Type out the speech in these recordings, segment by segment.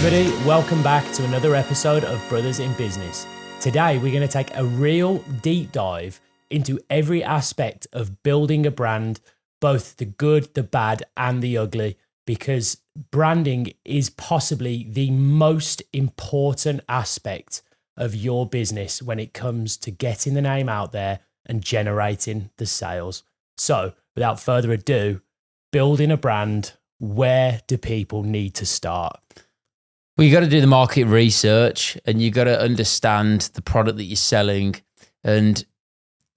everybody, welcome back to another episode of Brothers in Business. Today we're going to take a real deep dive into every aspect of building a brand, both the good, the bad and the ugly, because branding is possibly the most important aspect of your business when it comes to getting the name out there and generating the sales. So without further ado, building a brand, where do people need to start? Well, you got to do the market research and you got to understand the product that you're selling and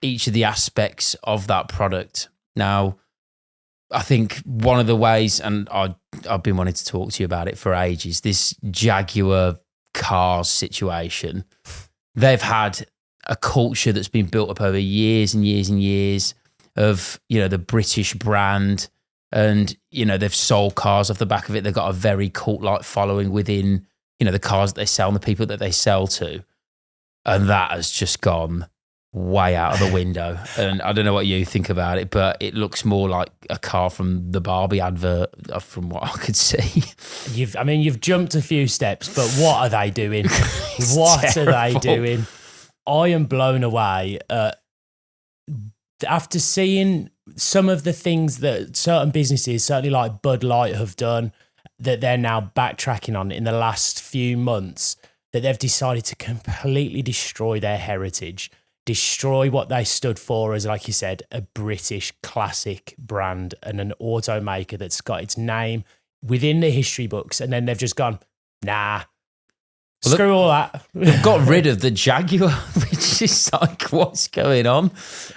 each of the aspects of that product. Now, I think one of the ways, and I've been wanting to talk to you about it for ages, this Jaguar cars situation. They've had a culture that's been built up over years and years and years of, the British brand. And, they've sold cars off the back of it. They've got a very cult-like following within, the cars that they sell and the people that they sell to. And that has just gone way out of the window. And I don't know what you think about it, but it looks more like a car from the Barbie advert from what I could see. You've jumped a few steps, but what are they doing? What terrible. Are they doing? I am blown away after seeing some of the things that certain businesses, certainly like Bud Light, have done, that they're now backtracking on in the last few months, that they've decided to completely destroy their heritage, destroy what they stood for as, like you said, a British classic brand and an automaker that's got its name within the history books. And then they've just gone, nah, screw all that. They've got rid of the Jaguar, which is like, what's going on?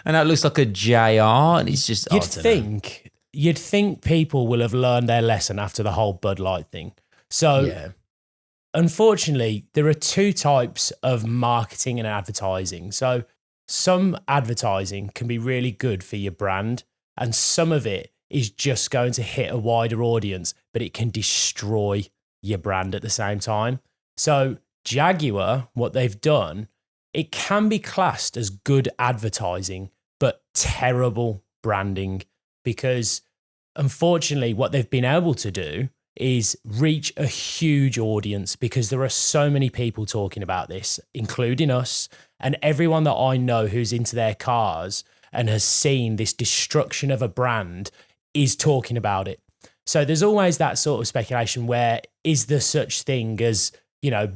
And that looks like a JR, and it's just, You'd think people will have learned their lesson after the whole Bud Light thing. So, Unfortunately, there are two types of marketing and advertising. So some advertising can be really good for your brand, and some of it is just going to hit a wider audience, but it can destroy your brand at the same time. So Jaguar, what they've done, it can be classed as good advertising, but terrible branding, because unfortunately what they've been able to do is reach a huge audience, because there are so many people talking about this, including us and everyone that I know who's into their cars and has seen this destruction of a brand is talking about it. So there's always that sort of speculation where, is there such thing as,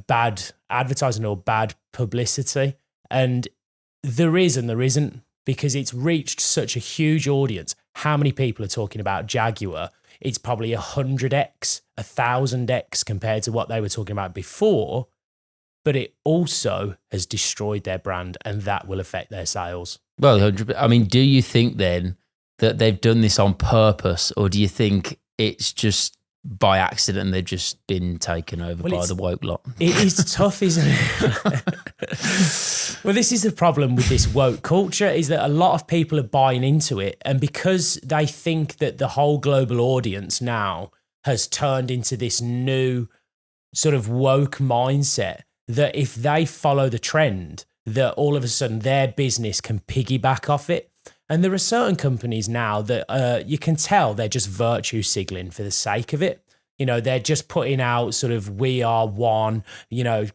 bad advertising or bad publicity? And there is and there isn't, because it's reached such a huge audience. How many people are talking about Jaguar? It's probably 100x, 1,000x compared to what they were talking about before, but it also has destroyed their brand, and that will affect their sales. Well, 100%. Do you think then that they've done this on purpose, or do you think it's just by accident and they've just been taken over by the woke lot? It is tough, isn't it? Well, this is the problem with this woke culture, is that a lot of people are buying into it. And because they think that the whole global audience now has turned into this new sort of woke mindset, that if they follow the trend, that all of a sudden their business can piggyback off it. And there are certain companies now that you can tell they're just virtue signaling for the sake of it. They're just putting out sort of, we are one,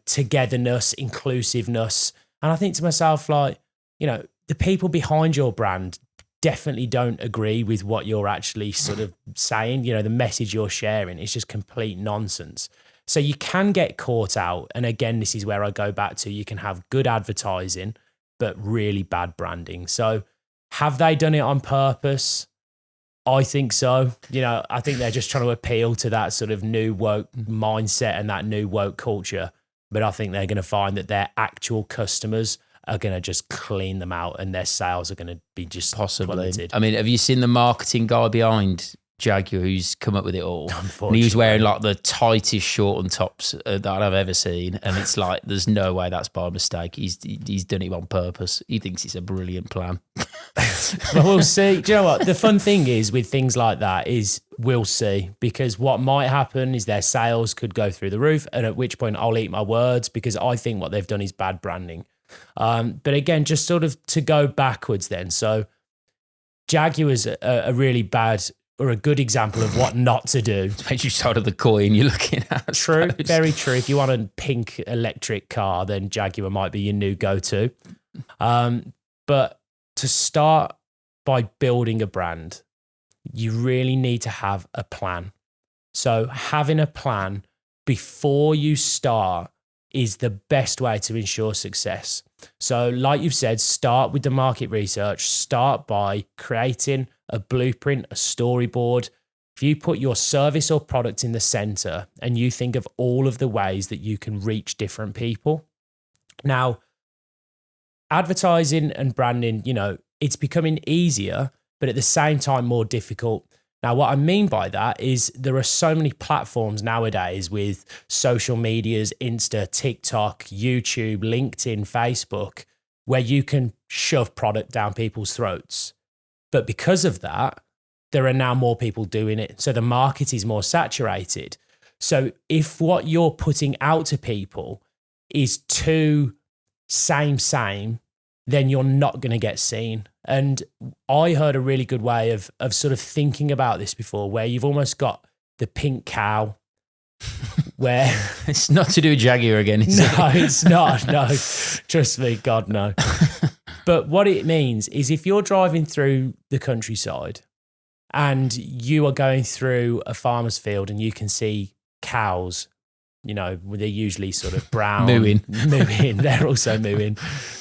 togetherness, inclusiveness. And I think to myself, like, the people behind your brand definitely don't agree with what you're actually sort of saying. The message you're sharing is just complete nonsense. So you can get caught out. And again, this is where I go back to, you can have good advertising, but really bad branding. So have they done it on purpose? I think so. I think they're just trying to appeal to that sort of new woke mindset and that new woke culture. But I think they're going to find that their actual customers are going to just clean them out, and their sales are going to be just possibly plummeted. Have you seen the marketing guy behind Jaguar who's come up with it all? Unfortunately. And he was wearing like the tightest short and tops that I've ever seen, and it's like there's no way that's by mistake. He's done it on purpose. He thinks it's a brilliant plan. Well, we'll see. Do you know what the fun thing is with things like that is, we'll see, because what might happen is their sales could go through the roof, and at which point I'll eat my words, because I think what they've done is bad branding. But again, just sort of to go backwards then. So Jaguar's a really bad or a good example of what not to do. Depends which side of the coin you're looking at. True, very true. If you want a pink electric car, then Jaguar might be your new go-to. But to start by building a brand, you really need to have a plan. So having a plan before you start is the best way to ensure success. So like you've said, start with the market research. Start by creating a blueprint, a storyboard. If you put your service or product in the center and you think of all of the ways that you can reach different people. Now, advertising and branding, it's becoming easier, but at the same time more difficult. Now, what I mean by that is there are so many platforms nowadays with social medias, Insta, TikTok, YouTube, LinkedIn, Facebook, where you can shove product down people's throats. But because of that, there are now more people doing it. So the market is more saturated. So if what you're putting out to people is too same, then you're not going to get seen. And I heard a really good way of sort of thinking about this before, where you've almost got the pink cow, where it's not to do with Jaguar again, is it? No, it's not. No, trust me, God, no. But what it means is if you're driving through the countryside and you are going through a farmer's field and you can see cows, they're usually sort of brown. Mooing. They're also mooing.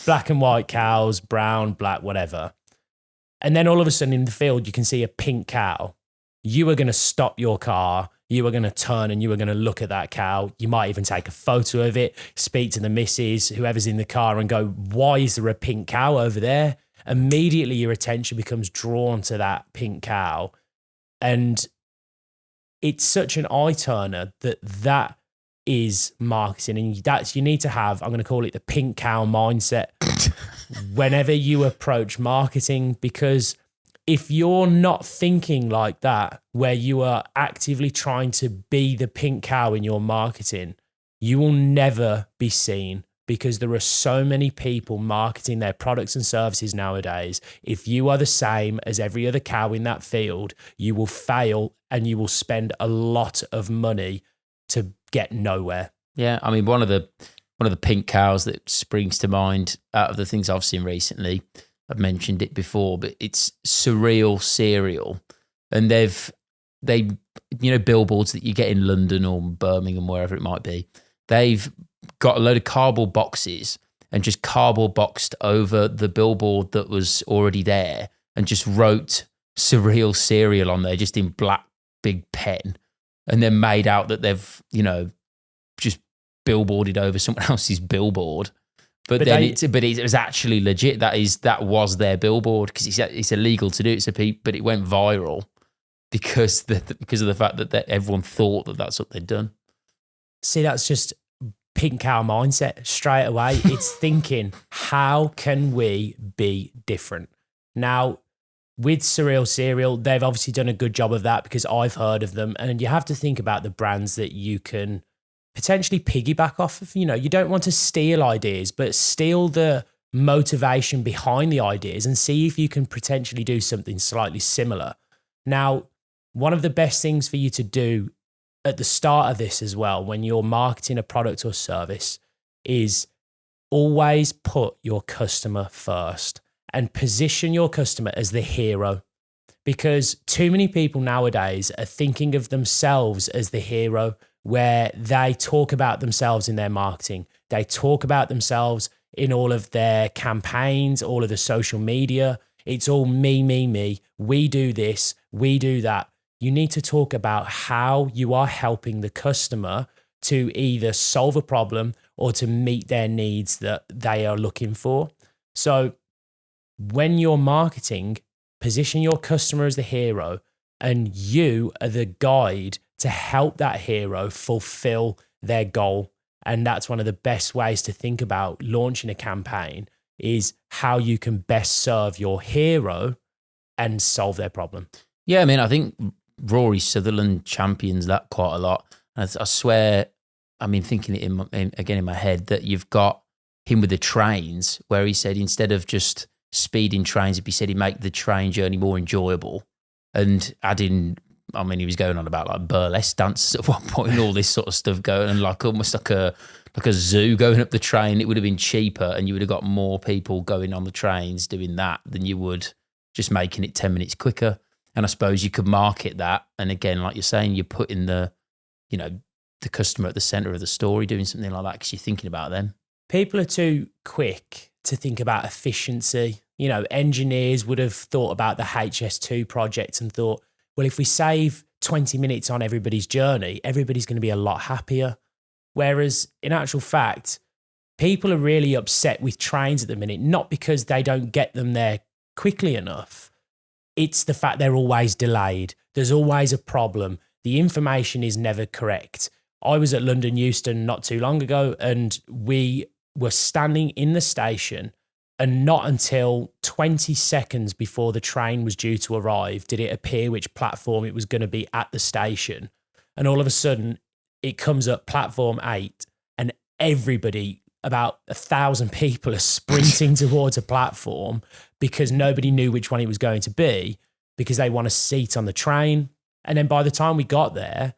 Black and white cows, brown, black, whatever. And then all of a sudden in the field, you can see a pink cow. You are going to stop your car. You are going to turn and you are going to look at that cow. You might even take a photo of it, speak to the missus, whoever's in the car, and go, why is there a pink cow over there? Immediately your attention becomes drawn to that pink cow. And it's such an eye turner that is marketing, and you need to have, I'm going to call it the pink cow mindset whenever you approach marketing, because if you're not thinking like that, where you are actively trying to be the pink cow in your marketing, you will never be seen, because there are so many people marketing their products and services nowadays. If you are the same as every other cow in that field, you will fail and you will spend a lot of money to get nowhere. Yeah, I mean, one of the pink cows that springs to mind out of the things I've seen recently, I've mentioned it before, but it's Surreal Cereal, and they billboards that you get in London or Birmingham, wherever it might be. They've got a load of cardboard boxes and just cardboard boxed over the billboard that was already there, and just wrote Surreal Cereal on there, just in black big pen. And then made out that they've, just billboarded over someone else's billboard. But it was actually legit. That was their billboard, because it's illegal to do it. But it went viral because of the fact that everyone thought that that's what they'd done. See, that's just pink cow mindset straight away. It's thinking, how can we be different? Now, with Surreal Cereal, they've obviously done a good job of that, because I've heard of them. And you have to think about the brands that you can potentially piggyback off of. You don't want to steal ideas, but steal the motivation behind the ideas and see if you can potentially do something slightly similar. Now, one of the best things for you to do at the start of this as well, when you're marketing a product or service, is always put your customer first. And position your customer as the hero, because too many people nowadays are thinking of themselves as the hero, where they talk about themselves in their marketing. They talk about themselves in all of their campaigns, all of the social media. It's all me. We do this, we do that. You need to talk about how you are helping the customer to either solve a problem or to meet their needs that they are looking for. So when you're marketing, position your customer as the hero, and you are the guide to help that hero fulfill their goal. And that's one of the best ways to think about launching a campaign, is how you can best serve your hero and solve their problem. Yeah, I mean, I think Rory Sutherland champions that quite a lot. I swear, I mean, thinking it again in my head, that you've got him with the trains, where he said instead of just speeding trains, he said he'd make the train journey more enjoyable. and adding, I mean, he was going on about like burlesque dances at one point and all this sort of stuff going, and like almost like a zoo going up the train. It would have been cheaper, and you would have got more people going on the trains doing that than you would just making it 10 minutes quicker. And I suppose you could market that. And again, like you're saying, you're putting the customer at the center of the story, doing something like that because you're thinking about them. People are too quick to think about efficiency. Engineers would have thought about the HS2 project and thought, well, if we save 20 minutes on everybody's journey, everybody's going to be a lot happier. Whereas in actual fact, people are really upset with trains at the minute, not because they don't get them there quickly enough. It's the fact they're always delayed. There's always a problem. The information is never correct. I was at London Euston not too long ago, and we were standing in the station, and not until 20 seconds before the train was due to arrive did it appear which platform it was going to be at the station. And all of a sudden, it comes up platform 8, and everybody, about 1,000 people, are sprinting towards a platform because nobody knew which one it was going to be, because they want a seat on the train. And then by the time we got there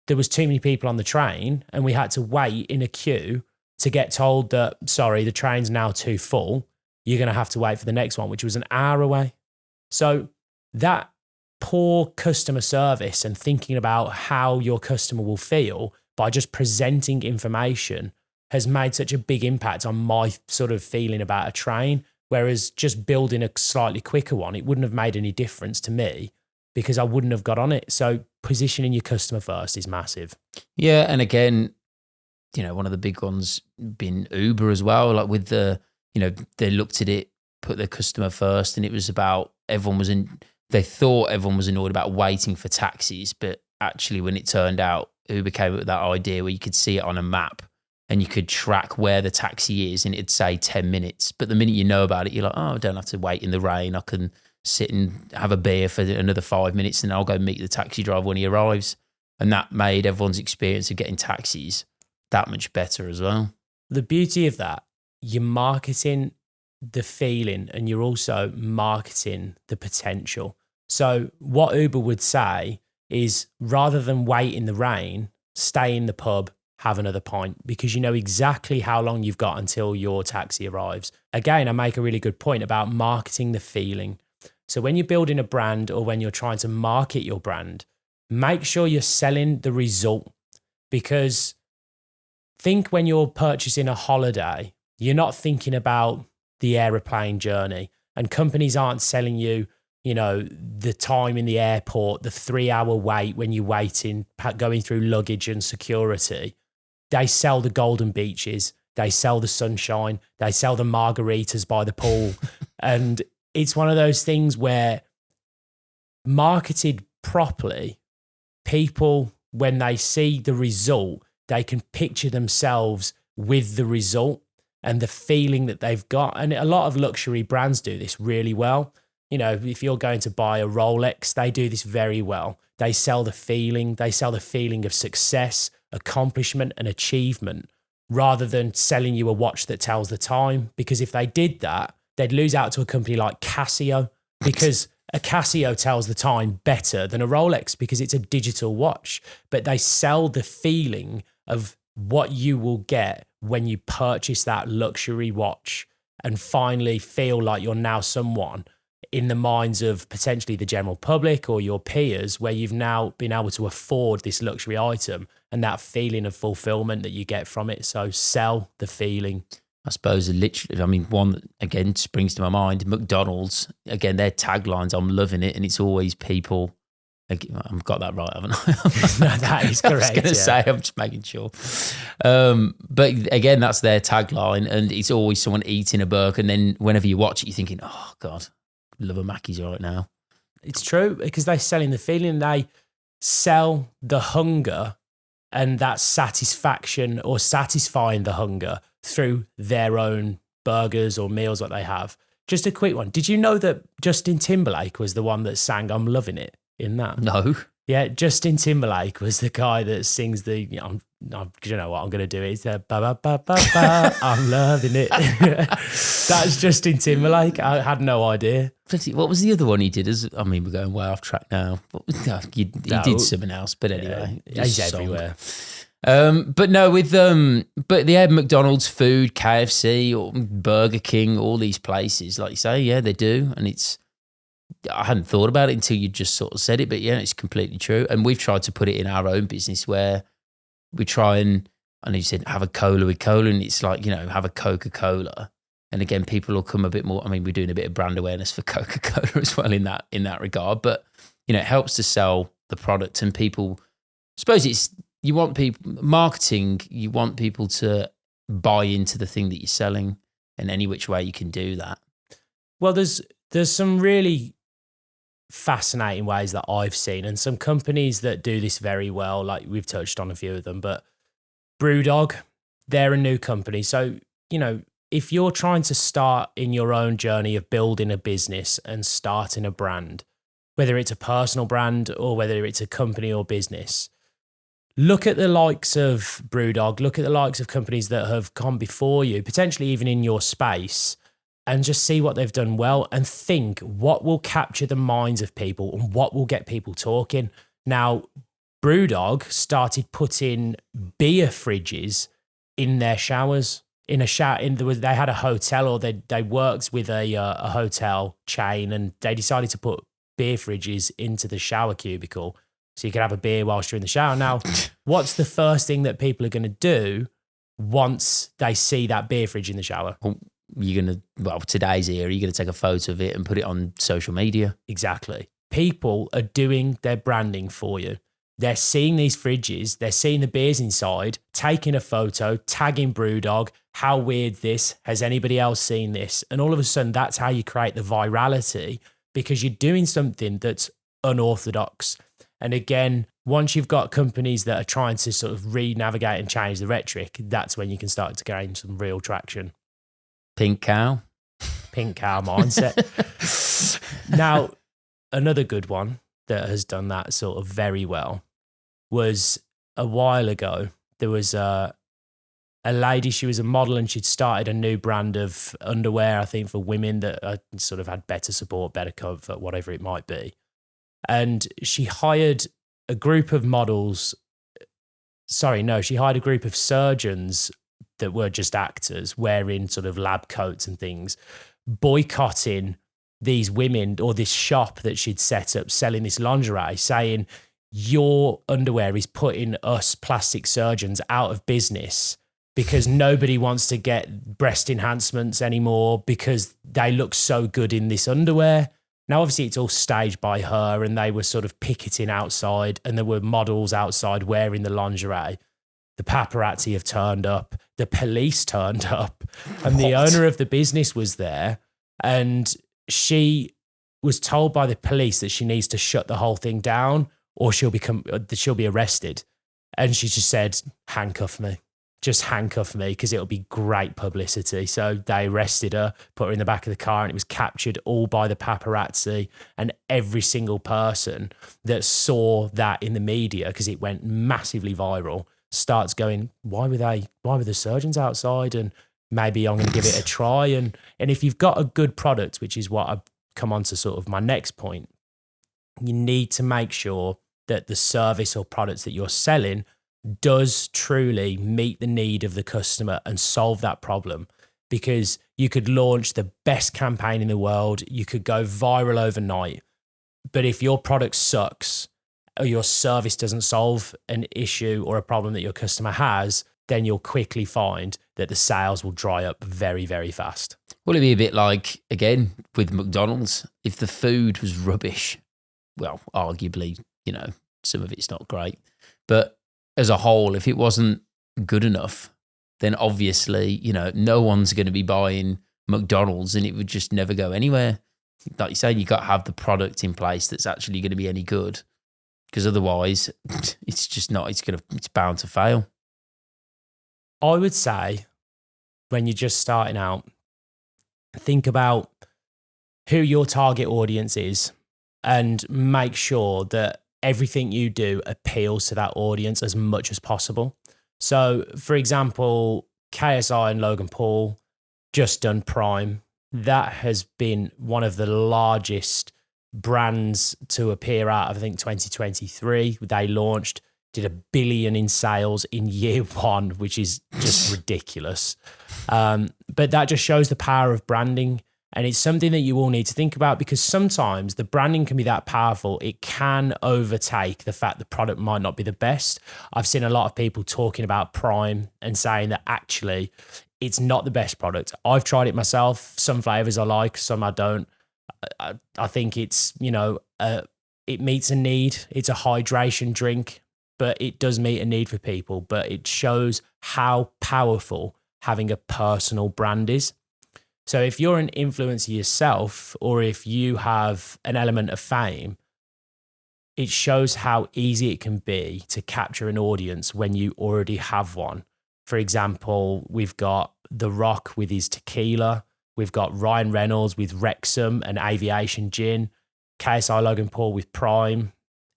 was too many people on the train, and we had to wait in a queue to get told that, sorry, the train's now too full. You're going to have to wait for the next one, which was an hour away. So that poor customer service and thinking about how your customer will feel by just presenting information has made such a big impact on my sort of feeling about a train. Whereas just building a slightly quicker one, it wouldn't have made any difference to me because I wouldn't have got on it. So positioning your customer first is massive. Yeah. And again, one of the big ones being Uber as well, like with the, they looked at it, put their customer first, and it was about they thought everyone was annoyed about waiting for taxis. But actually when it turned out, Uber came up with that idea where you could see it on a map and you could track where the taxi is, and it'd say 10 minutes. But the minute you know about it, you're like, oh, I don't have to wait in the rain. I can sit and have a beer for another 5 minutes, and I'll go meet the taxi driver when he arrives. And that made everyone's experience of getting taxis that much better as well. The beauty of that, you're marketing the feeling and you're also marketing the potential. So what Uber would say is, rather than wait in the rain, stay in the pub, have another pint, because you know exactly how long you've got until your taxi arrives. Again, I make a really good point about marketing the feeling. So when you're building a brand or when you're trying to market your brand, make sure you're selling the result. Because think when you're purchasing a holiday, you're not thinking about the aeroplane journey, and companies aren't selling you, the time in the airport, the 3-hour wait when you're waiting, going through luggage and security. They sell the golden beaches, they sell the sunshine, they sell the margaritas by the pool. And it's one of those things where, marketed properly, people, when they see the result, they can picture themselves with the result and the feeling that they've got. And a lot of luxury brands do this really well. If you're going to buy a Rolex, they do this very well. They sell the feeling. They sell the feeling of success, accomplishment, and achievement, rather than selling you a watch that tells the time. Because if they did that, they'd lose out to a company like Casio, because a Casio tells the time better than a Rolex because it's a digital watch. But they sell the feeling of what you will get when you purchase that luxury watch and finally feel like you're now someone in the minds of potentially the general public or your peers, where you've now been able to afford this luxury item and that feeling of fulfillment that you get from it. So sell the feeling. I suppose literally, one that again springs to my mind, McDonald's, again, their taglines, I'm loving it. And it's always people, I've got that right, haven't I? No, that is correct. I was going to say, I'm just making sure. But again, that's their tagline, and it's always someone eating a burger. And then whenever you watch it, you're thinking, oh God, love a Mackey's right now. It's true, because they're selling the feeling. They sell the hunger and that satisfaction, or satisfying the hunger through their own burgers or meals that they have. Just a quick one. Did you know that Justin Timberlake was the one that sang I'm Loving It in that? No. Yeah, Justin Timberlake was the guy that sings the, you know what I'm going to do? It's ba ba ba ba ba, I'm loving it. That's Justin Timberlake. I had no idea. What was the other one he did? I mean, we're going way off track now. He did something else, but anyway, he's everywhere. But no, but they had McDonald's food, KFC, or Burger King, all these places, like you say, yeah, they do, and I hadn't thought about it until you just sort of said it, but yeah, it's completely true. And we've tried to put it in our own business where we try and, I know you said have a cola with cola, and it's like, have a Coca-Cola. And again, people will come a bit more. I mean, we're doing a bit of brand awareness for Coca-Cola as well in that regard. But it helps to sell the product, and people. I suppose you want people marketing. You want people to buy into the thing that you're selling, and any which way you can do that. Well, there's some really fascinating ways that I've seen, and some companies that do this very well. Like we've touched on a few of them, but BrewDog, they're a new company, so if you're trying to start in your own journey of building a business and starting a brand, whether it's a personal brand or whether it's a company or business, look at the likes of BrewDog, look at the likes of companies that have come before you, potentially even in your space, and just see what they've done well and think what will capture the minds of people and what will get people talking. Now, BrewDog started putting beer fridges in their showers. They had a hotel, or they worked with a hotel chain, and they decided to put beer fridges into the shower cubicle so you could have a beer whilst you're in the shower. Now, what's the first thing that people are going to do once they see that beer fridge in the shower? Today's era, you're going to take a photo of it and put it on social media. Exactly. People are doing their branding for you. They're seeing these fridges, they're seeing the beers inside, taking a photo, tagging BrewDog. How weird this? Has anybody else seen this? And all of a sudden, that's how you create the virality, because you're doing something that's unorthodox. And again, once you've got companies that are trying to sort of re-navigate and change the rhetoric, that's when you can start to gain some real traction. Pink cow mindset. Now, another good one that has done that sort of very well was a while ago. There was a lady, she was a model, and she'd started a new brand of underwear, I think, for women that sort of had better support, better comfort, whatever it might be. And she hired a group of she hired a group of surgeons that were just actors wearing sort of lab coats and things, boycotting these women or this shop that she'd set up selling this lingerie, saying, your underwear is putting us plastic surgeons out of business because nobody wants to get breast enhancements anymore because they look so good in this underwear. Now, obviously, it's all staged by her, and they were sort of picketing outside, and there were models outside wearing the lingerie. The paparazzi have turned up, the police turned up, and the owner of the business was there, and she was told by the police that she needs to shut the whole thing down or she'll be arrested. And she just said, handcuff me. Just handcuff me, because it'll be great publicity. So they arrested her, put her in the back of the car, and it was captured all by the paparazzi, and every single person that saw that in the media, because it went massively viral, starts going, why were the surgeons outside? And maybe I'm going to give it a try. And if you've got a good product, which is what I've come on to sort of my next point, you need to make sure that the service or products that you're selling does truly meet the need of the customer and solve that problem. Because you could launch the best campaign in the world, you could go viral overnight, but if your product sucks or your service doesn't solve an issue or a problem that your customer has, then you'll quickly find that the sales will dry up very, very fast. Will it be a bit like, again, with McDonald's? If the food was rubbish, well, arguably, some of it's not great, but as a whole, if it wasn't good enough, then obviously, no one's going to be buying McDonald's, and it would just never go anywhere. Like you say, you got to have the product in place that's actually going to be any good, because otherwise it's just not, it's bound to fail. I would say when you're just starting out, think about who your target audience is and make sure that everything you do appeals to that audience as much as possible. So, for example, KSI and Logan Paul just done Prime. that has been one of the largest brands to appear out of, I think, 2023. They launched, did $1 billion in sales in year one, which is just ridiculous. But that just shows the power of branding. And it's something that you all need to think about, because sometimes the branding can be that powerful. It can overtake the fact the product might not be the best. I've seen a lot of people talking about Prime and saying that actually it's not the best product. I've tried it myself. Some flavors I like, some I don't. I think it's, it meets a need. It's a hydration drink, but it does meet a need for people. But it shows how powerful having a personal brand is. So if you're an influencer yourself, or if you have an element of fame, it shows how easy it can be to capture an audience when you already have one. For example, we've got The Rock with his tequila. We've got Ryan Reynolds with Wrexham and Aviation Gin. KSI Logan Paul with Prime.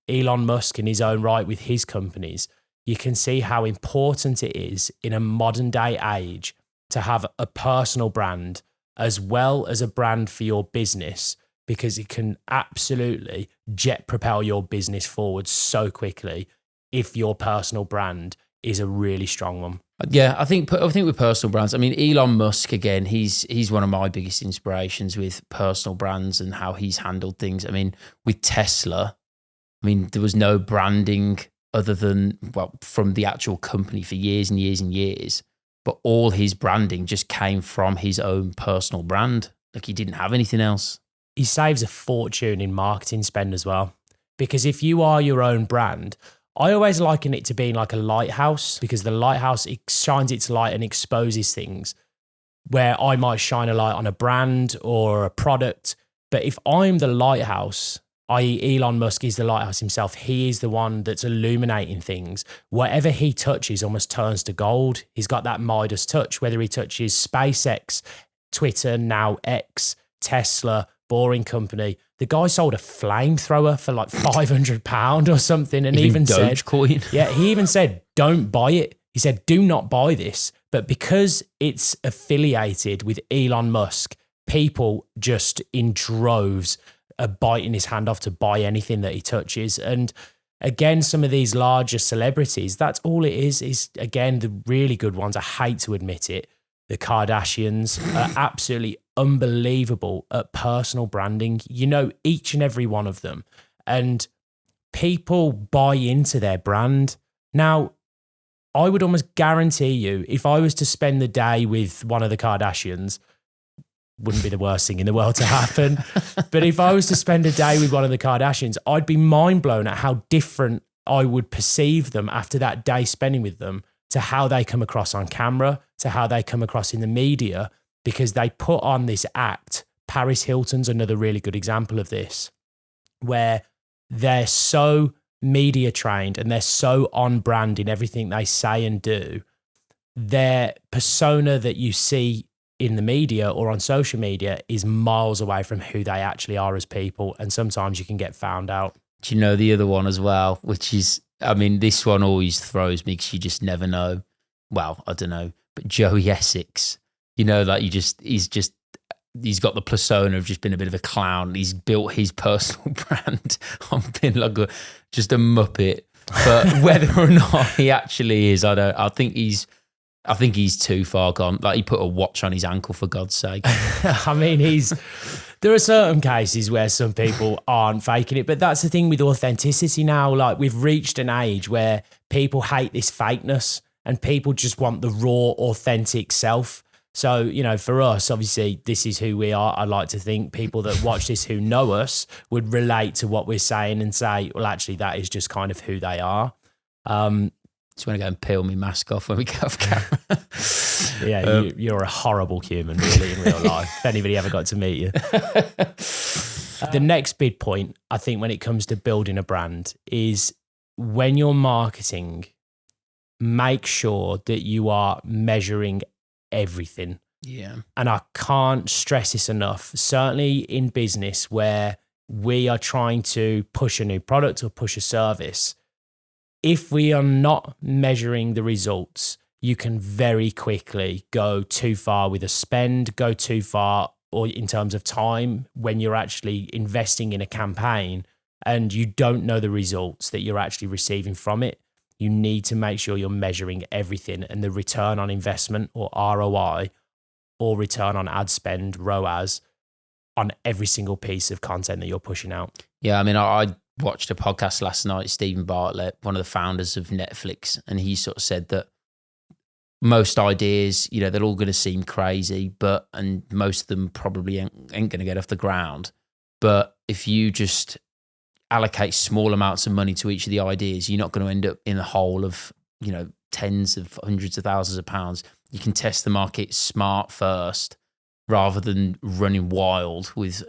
Elon Musk in his own right with his companies. You can see how important it is in a modern day age to have a personal brand as well as a brand for your business, because it can absolutely jet propel your business forward so quickly if your personal brand is a really strong one. Yeah, I think with personal brands, I mean, Elon Musk, again, he's one of my biggest inspirations with personal brands and how he's handled things. I mean, with Tesla, there was no branding other than, from the actual company for years and years and years. But all his branding just came from his own personal brand. Like, he didn't have anything else. He saves a fortune in marketing spend as well. Because if you are your own brand, I always liken it to being like a lighthouse, because the lighthouse, it shines its light and exposes things where I might shine a light on a brand or a product. But if I'm the lighthouse, i.e. Elon Musk is the lighthouse himself, he is the one that's illuminating things. Whatever he touches almost turns to gold. He's got that Midas touch, whether he touches SpaceX, Twitter, now X, Tesla, Boring Company. The guy sold a flamethrower for like £500 or something, and even said, Dogecoin. Yeah, he even said, don't buy it. He said, do not buy this. But because it's affiliated with Elon Musk, people just in droves are biting his hand off to buy anything that he touches. And again, some of these larger celebrities, that's all it is again, the really good ones. I hate to admit it. The Kardashians are absolutely unbelievable at personal branding. You know, each and every one of them. And people buy into their brand. Now, I would almost guarantee you, if I was to spend the day with one of the Kardashians, wouldn't be the worst thing in the world to happen. But if I was to spend a day with one of the Kardashians, I'd be mind blown at how different I would perceive them after that day spending with them, to how they come across on camera, to how they come across in the media, because they put on this act. Paris Hilton's another really good example of this, where they're so media trained and they're so on brand in everything they say and do. Their persona that you see in the media or on social media is miles away from who they actually are as people. And sometimes you can get found out. Do you know the other one as well, which is, this one always throws me because you just never know. Well, I don't know, but Joey Essex, he's got the persona of just being a bit of a clown. He's built his personal brand on being like just a muppet. But whether or not he actually is, I think he's too far gone. Like, he put a watch on his ankle, for God's sake. There are certain cases where some people aren't faking it, but that's the thing with authenticity now. Like, we've reached an age where people hate this fakeness and people just want the raw, authentic self. So, for us, obviously, this is who we are. I like to think people that watch this who know us would relate to what we're saying and say, well, actually, that is just kind of who they are. Just want to go and peel my mask off when we get off camera. Yeah, you're a horrible human, really, in real life. If anybody ever got to meet you. The next big point, I think, when it comes to building a brand is when you're marketing, make sure that you are measuring everything. Yeah. And I can't stress this enough, certainly in business where we are trying to push a new product or push a service. If we are not measuring the results, you can very quickly go too far with a spend, go too far or in terms of time when you're actually investing in a campaign and you don't know the results that you're actually receiving from it. You need to make sure you're measuring everything, and the return on investment, or ROI, or return on ad spend, ROAS, on every single piece of content that you're pushing out. Yeah, I mean, I watched a podcast last night, Stephen Bartlett, one of the founders of Netflix, and he sort of said that most ideas, you know, they're all going to seem crazy, and most of them probably ain't going to get off the ground. But if you just allocate small amounts of money to each of the ideas, you're not going to end up in a hole of, you know, tens of hundreds of thousands of pounds. You can test the market smart first, rather than running wild with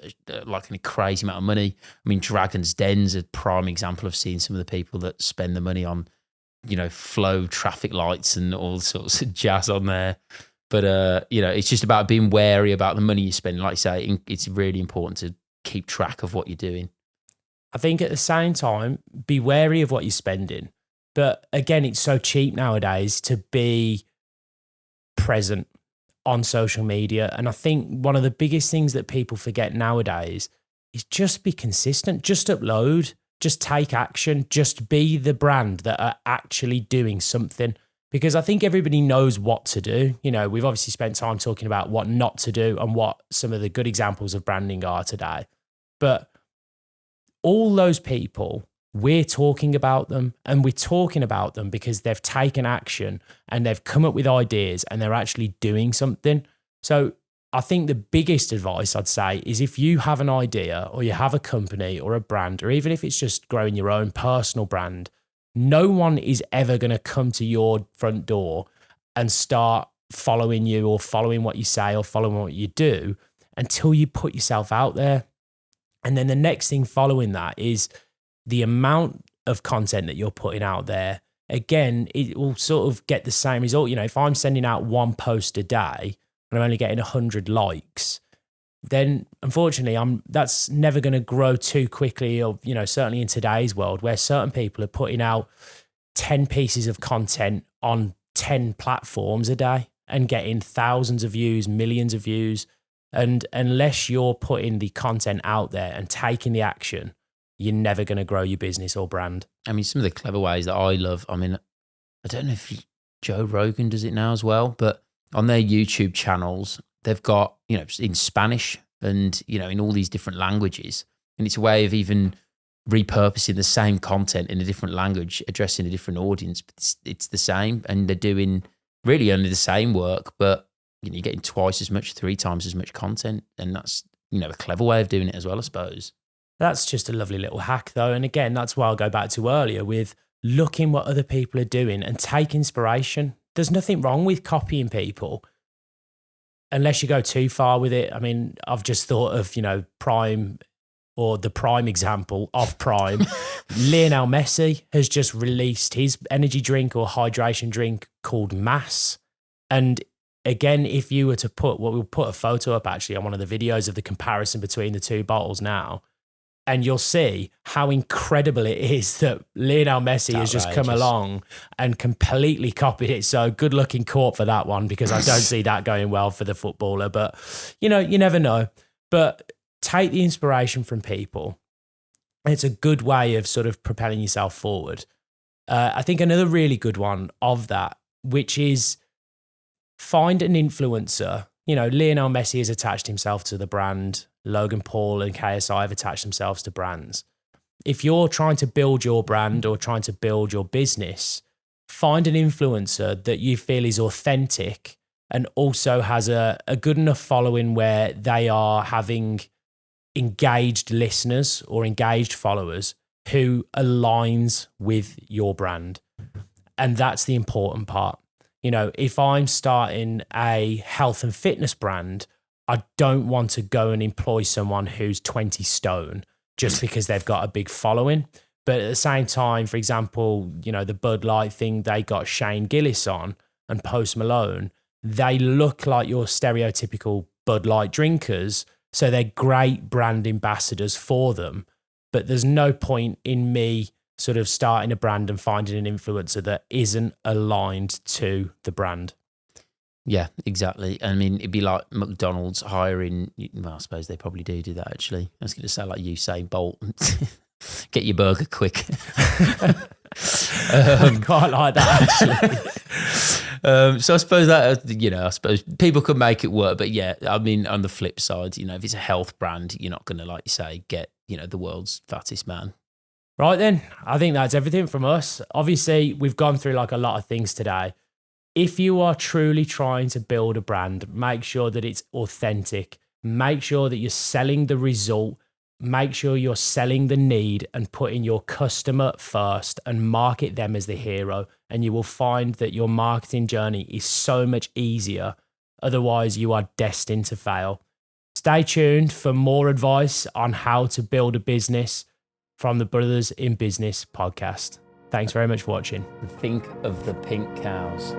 like a crazy amount of money. I mean, Dragon's Den's a prime example of seeing some of the people that spend the money on, you know, flow traffic lights and all sorts of jazz on there. But, you know, it's just about being wary about the money you spend. Like I say, it's really important to keep track of what you're doing. I think at the same time, be wary of what you're spending. But again, it's so cheap nowadays to be present on social media. And I think one of the biggest things that people forget nowadays is just be consistent, just upload, just take action, just be the brand that are actually doing something. Because I think everybody knows what to do. You know, we've obviously spent time talking about what not to do and what some of the good examples of branding are today. But all those people, we're talking about them, and we're talking about them because they've taken action and they've come up with ideas and they're actually doing something. So I think the biggest advice I'd say is, if you have an idea, or you have a company or a brand, or even if it's just growing your own personal brand, no one is ever going to come to your front door and start following you or following what you say or following what you do until you put yourself out there. And then the next thing following that is the amount of content that you're putting out there. Again, it will sort of get the same result. You know, if I'm sending out one post a day and I'm only getting 100 likes, then unfortunately that's never going to grow too quickly. Or, you know, certainly in today's world where certain people are putting out 10 pieces of content on 10 platforms a day and getting thousands of views, millions of views. And unless you're putting the content out there and taking the action, you're never going to grow your business or brand. I mean, some of the clever ways that I love, I mean, I don't know if Joe Rogan does it now as well, but on their YouTube channels, they've got, you know, in Spanish and, you know, in all these different languages. And it's a way of even repurposing the same content in a different language, addressing a different audience. But it's the same, and they're doing really only the same work, but, you know, you're getting twice as much, 3 times as much content. And that's, you know, a clever way of doing it as well, I suppose. That's just a lovely little hack though. And again, that's why I'll go back to earlier with looking what other people are doing and take inspiration. There's nothing wrong with copying people unless you go too far with it. I mean, I've just thought of, you know, Prime, or the prime example of Prime. Lionel Messi has just released his energy drink or hydration drink called Mass. And again, if you were to we'll put a photo up actually on one of the videos of the comparison between the two bottles now, and you'll see how incredible it is that Lionel Messi has just come along and completely copied it. So good luck in court for that one, because I don't see that going well for the footballer. But, you know, you never know. But take the inspiration from people. It's a good way of sort of propelling yourself forward. I think another really good one of that, which is find an influencer. You know, Lionel Messi has attached himself to the brand. Logan Paul and KSI have attached themselves to brands. If you're trying to build your brand or trying to build your business, find an influencer that you feel is authentic and also has a good enough following where they are having engaged listeners or engaged followers who aligns with your brand. And that's the important part. You know, if I'm starting a health and fitness brand, I don't want to go and employ someone who's 20 stone just because they've got a big following. But at the same time, for example, you know, the Bud Light thing, they got Shane Gillis on and Post Malone. They look like your stereotypical Bud Light drinkers. So they're great brand ambassadors for them. But there's no point in me sort of starting a brand and finding an influencer that isn't aligned to the brand. Yeah, exactly. I mean, it'd be like McDonald's hiring. Well, I suppose they probably do that, actually. I was going to say like Usain Bolt. Get your burger quick. Quite like that, actually. So I suppose that, I suppose people could make it work. But yeah, I mean, on the flip side, if it's a health brand, you're not going to, like you say, get, the world's fattest man. Right then, I think that's everything from us. Obviously, we've gone through like a lot of things today. If you are truly trying to build a brand, make sure that it's authentic. Make sure that you're selling the result. Make sure you're selling the need and putting your customer first and market them as the hero. And you will find that your marketing journey is so much easier. Otherwise, you are destined to fail. Stay tuned for more advice on how to build a business from the Brothers in Business podcast. Thanks very much for watching. Think of the pink cows.